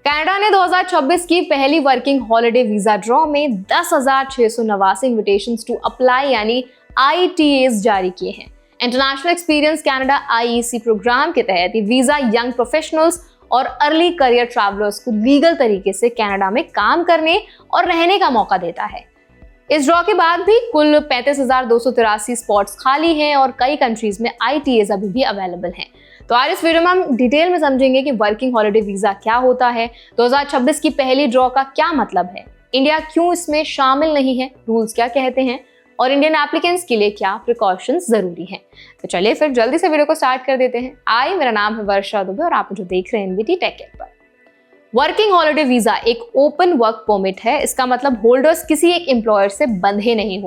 Canada ने 2026 की पहली वर्किंग हॉलिडे वीजा ड्रॉ में 10,689 इन्विटेशंस टू अप्लाई यानी ITAs जारी किए हैं। International experience Canada IEC program के तहत ये वीजा यंग प्रोफेशनल्स और अर्ली करियर ट्रैवलर्स को लीगल तरीके से कनाडा में काम करने और रहने का मौका देता है। इस ड्रॉ के बाद भी कुल 35,283 स्पॉट्स खाली हैं और कई कंट्रीज में ITAs अभी भी अवेलेबल हैं। तो आज इस वीडियो में हम डिटेल में समझेंगे कि वर्किंग हॉलिडे वीजा क्या होता है, 2026 की पहली ड्रॉ का क्या मतलब है, इंडिया क्यों इसमें शामिल नहीं है, रूल्स क्या कहते हैं और इंडियन एप्लीकेंट्स के लिए क्या प्रिकॉशंस जरूरी हैं। तो चलिए फिर जल्दी से वीडियो को स्टार्ट कर देते हैं। मेरा नाम है वर्षा दुबे और आप मुझे देख रहे हैं NBT टेक पर। वर्किंग हॉलिडे वीजा एक ओपन वर्क परमिट है। इसका मतलब होल्डर्स किसी एक एम्प्लॉयर से बंधे नहीं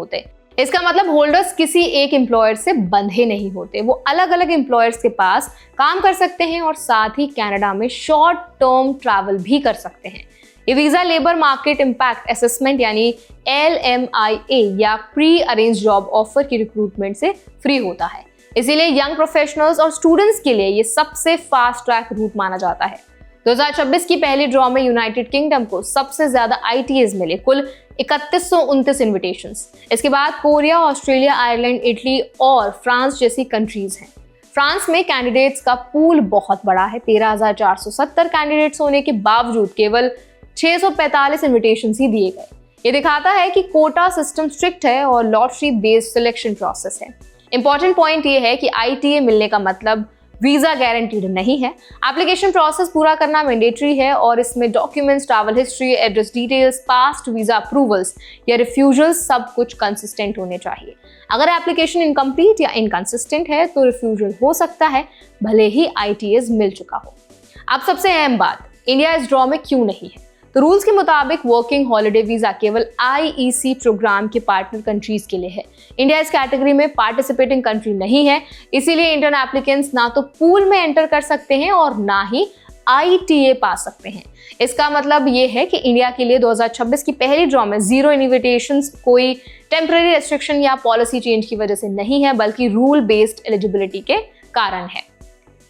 होते। वो अलग अलग एम्प्लॉयर्स के पास काम कर सकते हैं और साथ ही कनाडा में शॉर्ट टर्म ट्रैवल भी कर सकते हैं। ये visa labour market impact assessment यानी LMIA या प्री अरेंज जॉब ऑफर की रिक्रूटमेंट से फ्री होता है। इसीलिए यंग प्रोफेशनल्स और स्टूडेंट्स के लिए ये सबसे फास्ट ट्रैक रूट माना जाता है। 2026 की पहली ड्रॉ में यूनाइटेड किंगडम को सबसे ज्यादा ITAs मिले, कुल 3129 इन्विटेशंस। इसके बाद कोरिया, ऑस्ट्रेलिया, आयरलैंड, इटली और फ्रांस जैसी कंट्रीज हैं। फ्रांस में कैंडिडेट्स का पूल बहुत बड़ा है। 13,470 कैंडिडेट्स होने के बावजूद केवल 645 इन्विटेशंस ही दिए गए। ये दिखाता है कि कोटा सिस्टम स्ट्रिक्ट है और लॉटरी बेस्ड सिलेक्शन प्रोसेस है। इंपॉर्टेंट पॉइंट ये है कि ITA मिलने का मतलब वीजा गारंटीड नहीं है। एप्लीकेशन प्रोसेस पूरा करना मैंडेटरी है और इसमें documents, travel history, address details, past visa approvals या रिफ्यूजल्स सब कुछ कंसिस्टेंट होने चाहिए। अगर एप्लीकेशन इनकम्प्लीट या इनकंसिस्टेंट है तो रिफ्यूजल हो सकता है, भले ही ITAs मिल चुका हो। अब सबसे अहम बात, इंडिया इस ड्रॉ में क्यों नहीं है? तो रूल्स के मुताबिक वर्किंग हॉलिडे वीजा केवल IEC प्रोग्राम के पार्टनर कंट्रीज के लिए है। इंडिया इस कैटेगरी में पार्टिसिपेटिंग कंट्री नहीं है, इसीलिए इंडियन एप्लीकेंट्स ना तो पूल में एंटर कर सकते हैं और ना ही ITA पा सकते हैं। इसका मतलब ये है कि इंडिया के लिए 2026 की पहली ड्रॉ में 0 इन्विटेशंस कोई टेम्पररी रेस्ट्रिक्शन या पॉलिसी चेंज की वजह से नहीं है, बल्कि रूल बेस्ड एलिजिबिलिटी के कारण है।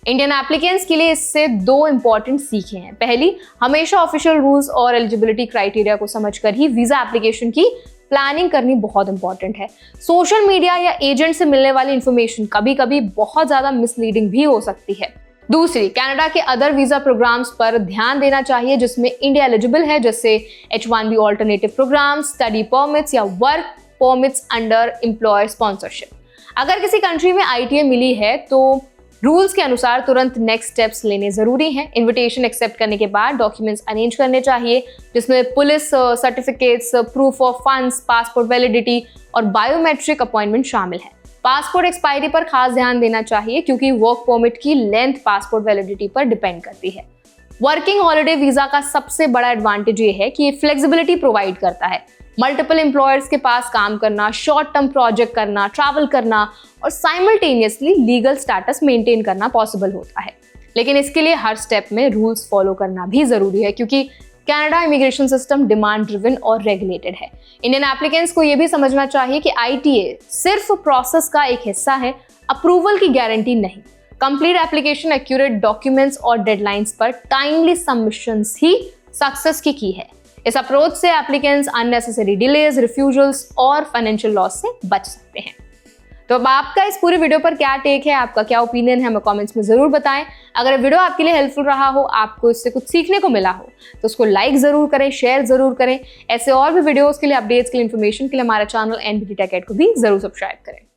इंडियन एप्लीकेंट्स के लिए इससे 2 इंपॉर्टेंट सीखें हैं। पहली, हमेशा ऑफिशियल रूल्स और एलिजिबिलिटी क्राइटेरिया को समझकर ही वीजा एप्लीकेशन की प्लानिंग करनी बहुत इंपॉर्टेंट है। सोशल मीडिया या एजेंट से मिलने वाली इंफॉर्मेशन कभी कभी बहुत ज्यादा मिसलीडिंग भी हो सकती है। दूसरी, कनाडा के अदर वीजा प्रोग्राम्स पर ध्यान देना चाहिए जिसमें इंडिया एलिजिबल है, जैसे H1B alternative program, study permits या work permits under employer sponsorship. अगर किसी कंट्री में ITA मिली है तो रूल्स के अनुसार तुरंत नेक्स्ट स्टेप्स लेने जरूरी हैं। इनविटेशन एक्सेप्ट करने के बाद डॉक्यूमेंट्स अरेंज करने चाहिए, जिसमें police certificates, proof of funds, passport validity और बायोमेट्रिक अपॉइंटमेंट शामिल है। पासपोर्ट एक्सपायरी पर खास ध्यान देना चाहिए क्योंकि वर्क परमिट की लेंथ पासपोर्ट वैलिडिटी पर डिपेंड करती है। वर्किंग हॉलिडे वीजा का सबसे बड़ा एडवांटेज ये है कि ये फ्लेक्सिबिलिटी प्रोवाइड करता है। मल्टीपल एम्प्लॉयर्स के पास काम करना, शॉर्ट टर्म प्रोजेक्ट करना, ट्रैवल करना और साइमल्टेनियसली लीगल स्टेटस मेंटेन करना पॉसिबल होता है। लेकिन इसके लिए हर स्टेप में रूल्स फॉलो करना भी जरूरी है क्योंकि Canada immigration system demand driven और रेगुलेटेड है। इंडियन एप्लीकेंट्स को यह भी समझना चाहिए कि ITA सिर्फ प्रोसेस का एक हिस्सा है, अप्रूवल की गारंटी नहीं। कंप्लीट एप्लीकेशन, एक्यूरेट डॉक्यूमेंट्स और डेडलाइंस पर टाइमली सबमिशंस ही सक्सेस की है। इस अप्रोच से एप्लीकेंट्स अननेसेसरी डिलेज, रिफ्यूजल्स और फाइनेंशियल लॉस से बच सकते हैं। तो अब आपका इस पूरे वीडियो पर क्या टेक है, आपका क्या ओपिनियन है, हमें कमेंट्स में जरूर बताएं। अगर वीडियो आपके लिए हेल्पफुल रहा हो, आपको इससे कुछ सीखने को मिला हो तो उसको लाइक जरूर करें, शेयर जरूर करें। ऐसे और भी वीडियोस के लिए, अपडेट्स के लिए, इन्फॉर्मेशन के लिए हमारा चैनल NBT टेक को भी जरूर सब्सक्राइब करें।